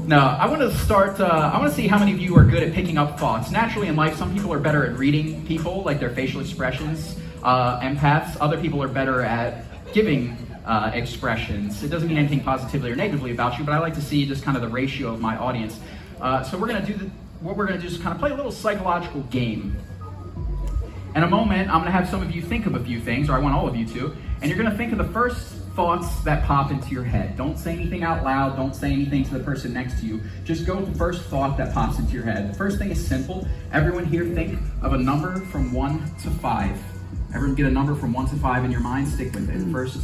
No, I want to start, I want to see how many of you are good at picking up thoughts. Naturally in life, some people are better at reading people, like their facial expressions, empaths. Other people are better at giving expressions. It doesn't mean anything positively or negatively about you, but I like to see just kind of the ratio of my audience. So we're going to do what we're going to do is kind of play a little psychological game. In a moment, I'm going to have some of you think of a few things, or I want all of you to, and you're going to think of the first thoughts that pop into your head. Don't say anything out loud. Don't say anything to the person next to you. Just go with the first thought that pops into your head. The first thing is simple. Everyone here think of a number from 1 to 5. Everyone get a number from 1 to 5 in your mind. Stick with it. First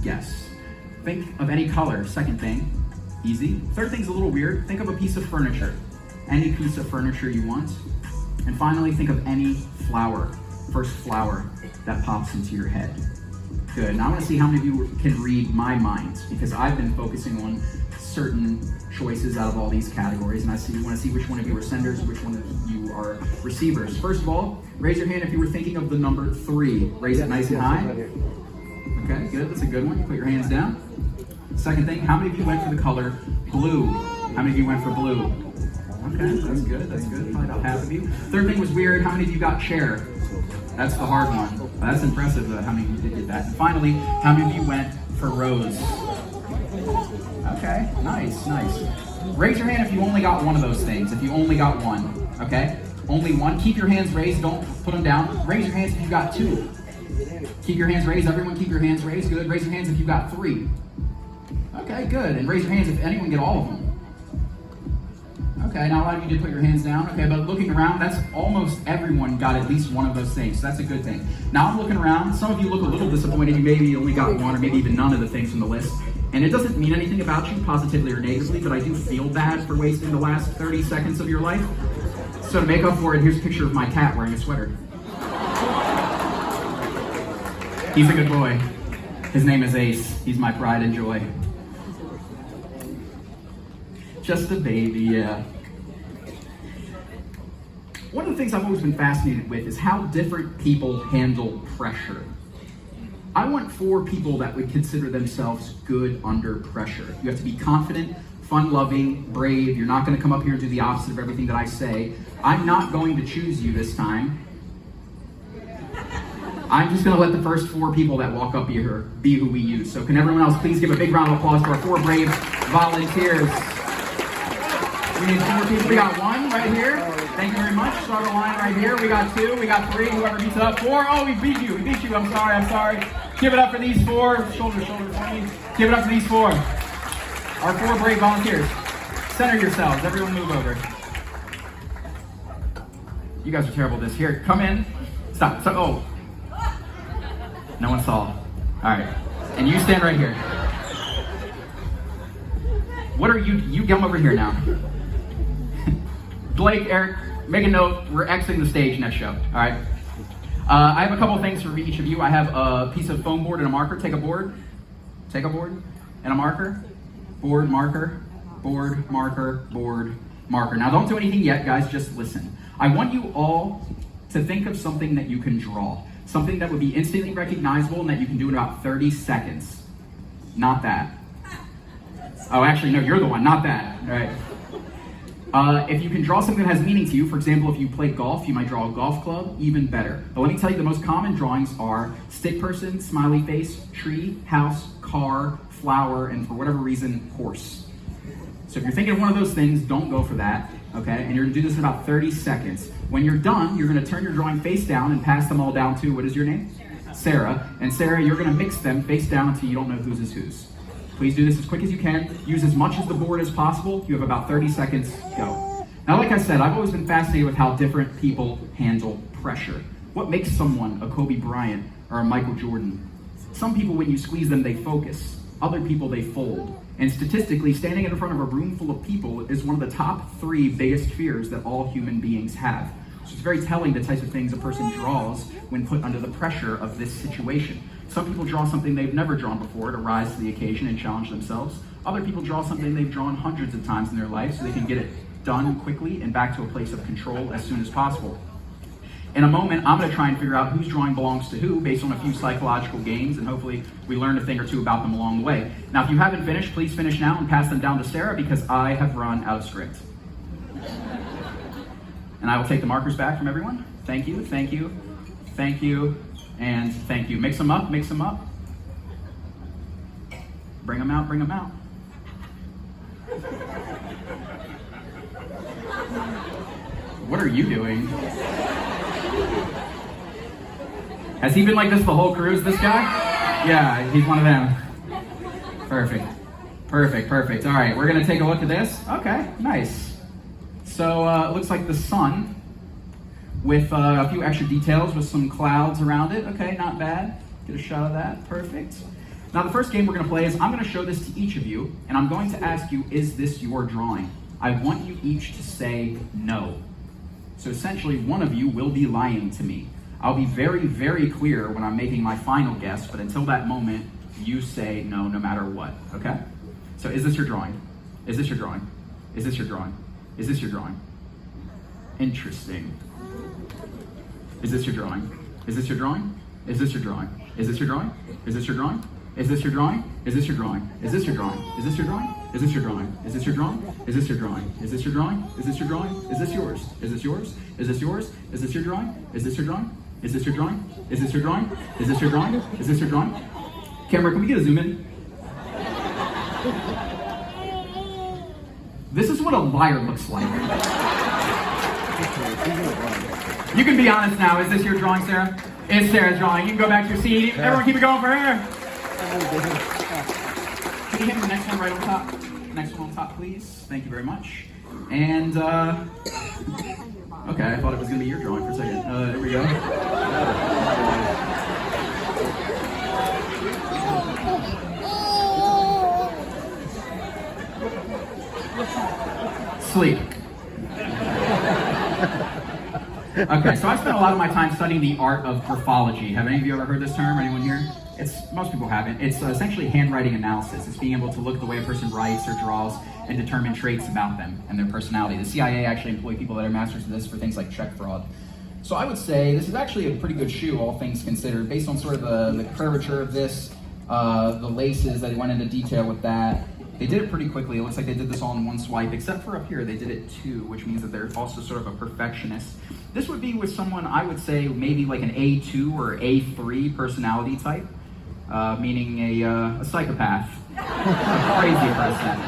guess. Think of any color. Second thing. Easy. Third thing's a little weird. Think of a piece of furniture. Any piece of furniture you want. And finally, think of any flower. First flower that pops into your head. Good. Now I want to see how many of you can read my mind, because I've been focusing on certain choices out of all these categories, and I want to see which one of you are senders, which one of you are receivers. First of all, raise your hand if you were thinking of the number 3. Raise it nice and high. Okay, good. That's a good one. Put your hands down. Second thing, how many of you went for the color blue? How many of you went for blue? Okay, that's good. That's good. Probably about half of you. Third thing was weird. How many of you got chair? That's the hard one. That's impressive how many of you did get that. And finally, how many of you went for rose? Okay, nice, nice. Raise your hand if you only got one of those things, if you only got one, okay? Only one. Keep your hands raised, don't put them down. Raise your hands if you got 2. Keep your hands raised, everyone keep your hands raised, good. Raise your hands if you got 3. Okay, good. And raise your hands if anyone get all of them. Okay, now a lot of you did put your hands down. Okay, but looking around, that's almost everyone got at least one of those things. So that's a good thing. Now I'm looking around. Some of you look a little disappointed. You maybe only got one or maybe even none of the things from the list. And it doesn't mean anything about you, positively or negatively, but I do feel bad for wasting the last 30 seconds of your life. So to make up for it, here's a picture of my cat wearing a sweater. He's a good boy. His name is Ace. He's my pride and joy. Just a baby, yeah. One of the things I've always been fascinated with is how different people handle pressure. I want 4 people that would consider themselves good under pressure. You have to be confident, fun-loving, brave. You're not going to come up here and do the opposite of everything that I say. I'm not going to choose you this time. I'm just going to let the first 4 people that walk up here be who we use. So can everyone else please give a big round of applause to our 4 brave volunteers. We need 4 people. We got 1 right here. Thank you very much. Start a line right here. We got 2. We got 3. Whoever beats it up. 4. Oh, we beat you. We beat you. I'm sorry. I'm sorry. Give it up for these 4. Shoulder, shoulder, please. Give it up for these 4. Our 4 brave volunteers. Center yourselves. Everyone move over. You guys are terrible at this. Here, come in. Stop. Stop. Oh. No one saw. All right. And you stand right here. What are you? You come over here now. Blake, Eric, make a note. We're exiting the stage next show. All right. I have a couple of things for each of you. I have a piece of foam board and a marker. Take a board. Take a board and a marker. Board, marker, board, marker, board, marker. Now don't do anything yet, guys. Just listen. I want you all to think of something that you can draw. Something that would be instantly recognizable and that you can do in about 30 seconds. Not that. Oh, actually, no, you're the one, not that. All right. If you can draw something that has meaning to you, for example, if you play golf, you might draw a golf club, even better. But let me tell you, the most common drawings are stick person, smiley face, tree, house, car, flower, and for whatever reason, horse. So if you're thinking of one of those things, don't go for that, okay? And you're gonna do this in about 30 seconds. When you're done, you're gonna turn your drawing face down and pass them all down to, what is your name? Sarah. And Sarah, you're gonna mix them face down until you don't know whose is whose. Please do this as quick as you can. Use as much of the board as possible. You have about 30 seconds. Go. Now, like I said, I've always been fascinated with how different people handle pressure. What makes someone a Kobe Bryant or a Michael Jordan? Some people, when you squeeze them, they focus. Other people, they fold. And statistically, standing in front of a room full of people is one of the top 3 biggest fears that all human beings have. So it's very telling the types of things a person draws when put under the pressure of this situation. Some people draw something they've never drawn before to rise to the occasion and challenge themselves. Other people draw something they've drawn hundreds of times in their life so they can get it done quickly and back to a place of control as soon as possible. In a moment, I'm going to try and figure out whose drawing belongs to who based on a few psychological games, and hopefully we learn a thing or two about them along the way. Now, if you haven't finished, please finish now and pass them down to Sarah because I have run out of script. And I will take the markers back from everyone. Thank you, thank you, thank you, and thank you. Mix them up, mix them up. Bring them out, bring them out. What are you doing? Has he been like this the whole cruise, this guy? Yeah, he's one of them. Perfect. Perfect, perfect. All right, we're going to take a look at this. Okay, nice. So it looks like the sun with a few extra details with some clouds around it. Okay, not bad. Get a shot of that. Perfect. Now, the first game we're going to play is I'm going to show this to each of you, and I'm going to ask you, is this your drawing? I want you each to say no. So essentially, one of you will be lying to me. I'll be very, very clear when I'm making my final guess, but until that moment, you say no, no matter what, okay? So is this your drawing? Is this your drawing? Is this your drawing? Is this your drawing? Interesting. Is this your drawing? Is this your drawing? Is this your drawing? Is this your drawing? Is this your drawing? Is this your drawing? Is this your drawing? Is this your drawing? Is this your drawing? Is this your drawing? Is this your drawing? Is this your drawing? Is this your drawing? Is this your drawing? Is this yours? Is this yours? Is this yours? Is this your drawing? Is this your drawing? Is this your drawing? Is this your drawing? Is this your drawing? Is this your drawing? Camera, can we get a zoom in? This is what a liar looks like. You can be honest now. Is this your drawing, Sarah? It's Sarah's drawing. You can go back to your seat. Everyone keep it going for her. Can you hit the next one right on top? Next one on top, please. Thank you very much. And, okay, I thought it was going to be your drawing for a second. There we go. Sleep. Okay, so I spent a lot of my time studying the art of graphology. Have any of you ever heard this term? Anyone here? Most people haven't. It's essentially handwriting analysis. It's being able to look at the way a person writes or draws and determine traits about them and their personality. The CIA actually employ people that are masters of this for things like check fraud. So I would say this is actually a pretty good shoe, all things considered, based on sort of the curvature of this, the laces that went into detail with that. They did it pretty quickly. It looks like they did this all in one swipe, except for up here, they did it two, which means that they're also sort of a perfectionist. This would be with someone, I would say, maybe like an A2 or A3 personality type, meaning a psychopath, a crazy person.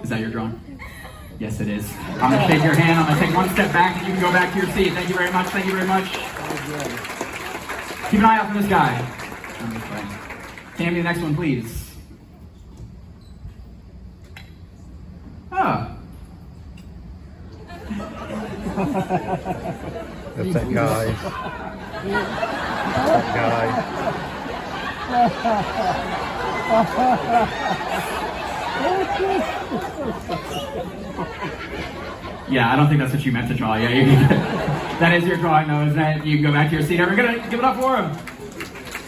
Is that your drawing? Yes, it is. I'm going to shake your hand. I'm going to take one step back, and you can go back to your seat. Thank you very much. Thank you very much. Keep an eye out for this guy. Can you the next one, please? Oh. That's that guy. That Yeah, I don't think that's what you meant to draw. Yeah, that is your drawing, though, isn't it? You can go back to your seat. Are we gonna give it up for him?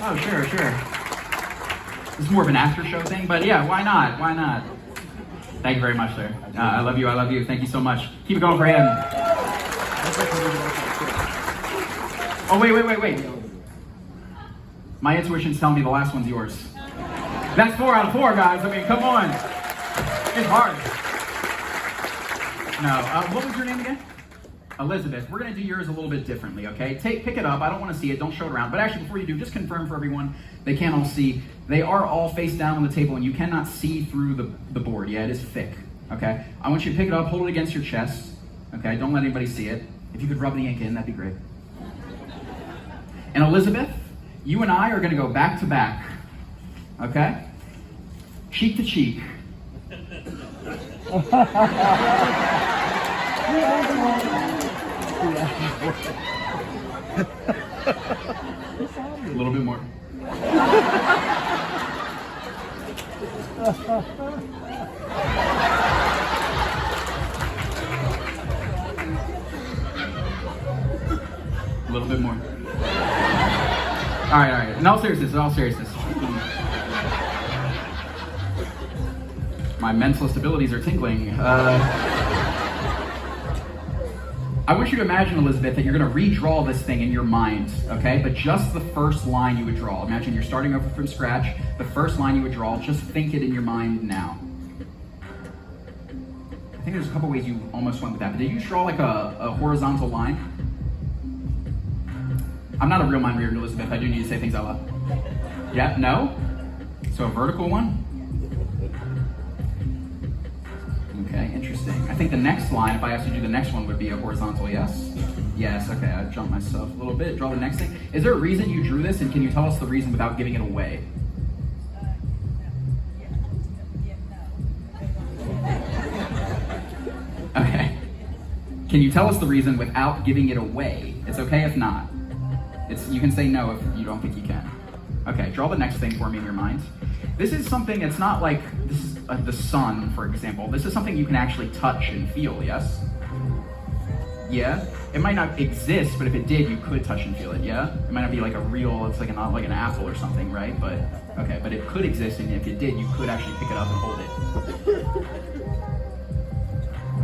Oh, sure, sure. This is more of an after-show thing, but yeah, why not? Why not? Thank you very much, sir. I love you. I love you. Thank you so much. Keep it going for him. Oh, wait. My intuition's telling me the last one's yours. That's 4 out of 4, guys. I mean, come on. It's hard. No, what was your name again? Elizabeth. We're going to do yours a little bit differently, okay? Pick it up. I don't want to see it. Don't show it around. But actually, before you do, just confirm for everyone, they can't all see. They are all face down on the table, and you cannot see through the board. Yeah, it is thick, okay? I want you to pick it up, hold it against your chest, okay? Don't let anybody see it. If you could rub the ink in, that'd be great. And Elizabeth, you and I are going to go back to back, okay? Cheek to cheek. A little bit more. A little bit more. All right. In all seriousness. My mentalist abilities are tingling. I want you to imagine, Elizabeth, that you're going to redraw this thing in your mind, okay? But just the first line you would draw. Imagine you're starting over from scratch. The first line you would draw, just think it in your mind now. I think there's a couple ways you almost went with that, but did you draw like a horizontal line? I'm not a real mind reader, Elizabeth. I do need to say things out loud. Yeah? No? So a vertical one? Okay, interesting. I think the next line, if I asked you to do the next one, would be a horizontal, yes? Yes, okay, I jumped myself a little bit. Draw the next thing. Is there a reason you drew this, and can you tell us the reason without giving it away? Okay. Can you tell us the reason without giving it away? It's okay if not. You can say no if you don't think you can. Okay, draw the next thing for me in your mind. This is something, it's not like, this is the sun, for example. This is something you can actually touch and feel, yes? Yeah? It might not exist, but if it did, you could touch and feel it, yeah? It might not be like a real, it's like not like an apple or something, right? But, okay, but it could exist, and if it did, you could actually pick it up and hold it.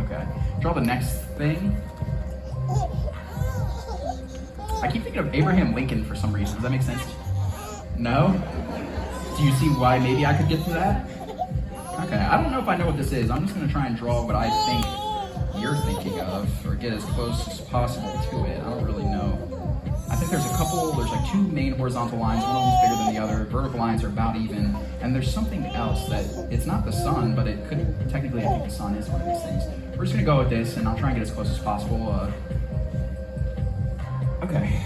Okay, draw the next thing. I keep thinking of Abraham Lincoln for some reason. Does that make sense? No? Do you see why maybe I could get to that? Okay, I don't know if I know what this is. I'm just going to try and draw what I think you're thinking of, or get as close as possible to it. I don't really know. I think there's like two main horizontal lines. One of them's bigger than the other. Vertical lines are about even. And there's something else that, it's not the sun, but it could, technically I think the sun is one of these things. We're just going to go with this, and I'll try and get as close as possible. Okay,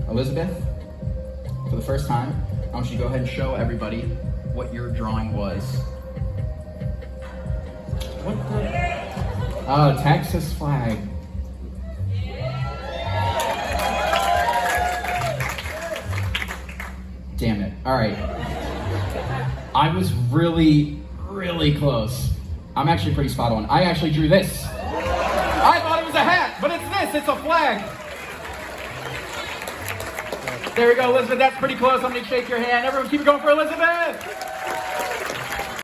Elizabeth, for the first time, I want you to go ahead and show everybody what your drawing was. What the? Oh, Texas flag. Damn it. All right. I was really, really close. I'm actually pretty spot on. I actually drew this. I thought it was a hat, but it's this. It's a flag. There we go, Elizabeth. That's pretty close. I'm going to shake your hand. Everyone keep it going for Elizabeth.